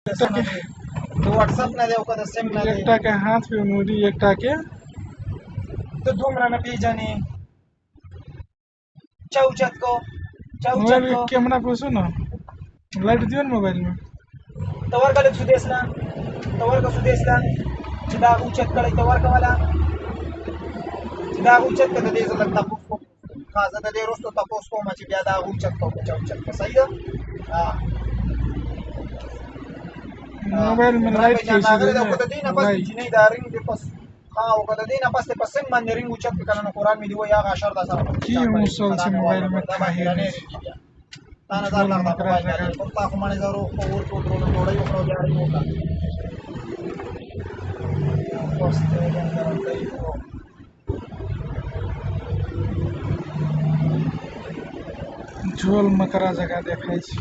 तो व्हाट्सएप ना दे ओका सेम ना दे एकटा के हाथ पे मुड़ी एकटा के तो धूमरा में पी जानी चौचत को मोबाइल के कैमरा पे सो ना लाइट दियो ना मोबाइल में तवर का सुदेश ना चिदा उचत करे तवर का वाला चिदा उचत का दे लगता पुष्को खासा दे रोस्तो तपोस को मची ब्यादा उचत को चौचत का सही है हां मोबाइल में लाइट जाना अगर तो कदा दिन बस नहीं दारिंग दे पस हाँ वो कदा दिन बस ते पसम मंदिरिंग उचत के कारण कुरान में दियो या आशर दा सारा की मुसल से मोबाइल में खाहे ताना दार लगता मोबाइल में कुत्ता को माने जरो और तो थोड़ा ही ओकरो जा रही होगा झोल मकरा जगह देखाई छी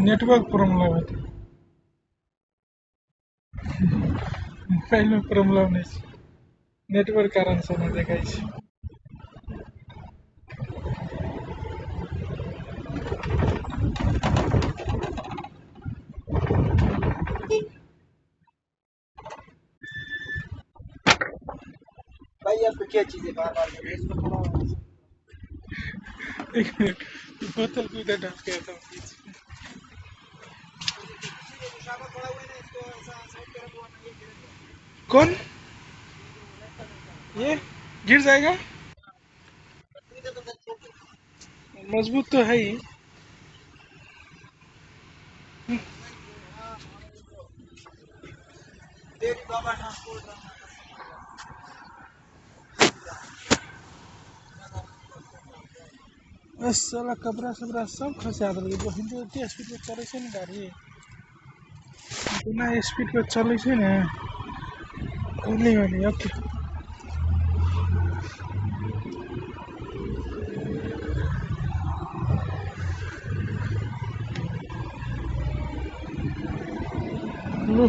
नेटवर्क प्रॉब्लम है मोबाइल में प्रॉब्लम नहीं छी नेटवर्क कारण से नहीं देखाई छी भाई यार तो क्या चीज़ है बार-बार इसको थोड़ा एक मिनट बोतल को इधर ढक के आता हूँ कौन ये गिर जाएगा मजबूत तो है ही तेरी बाबा ट्रांसपोर्ट बस साला कपड़ा सबरा सब खसा देलकै जो हिंदू एते स्पीड पे चलै छै ने गाड़ी इतना स्पीड पे चलै छै ने ओली वाली ओके लो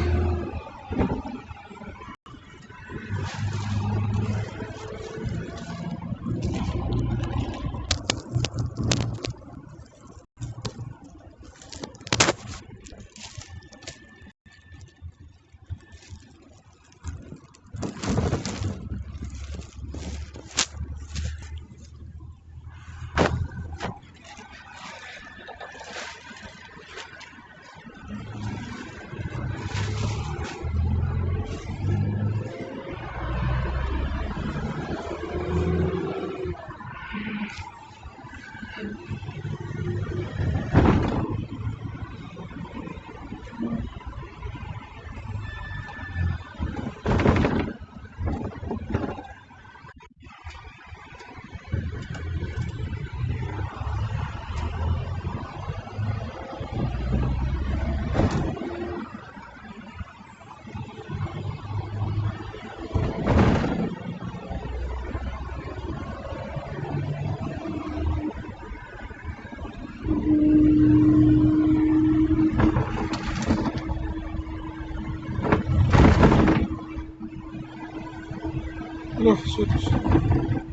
लो सुत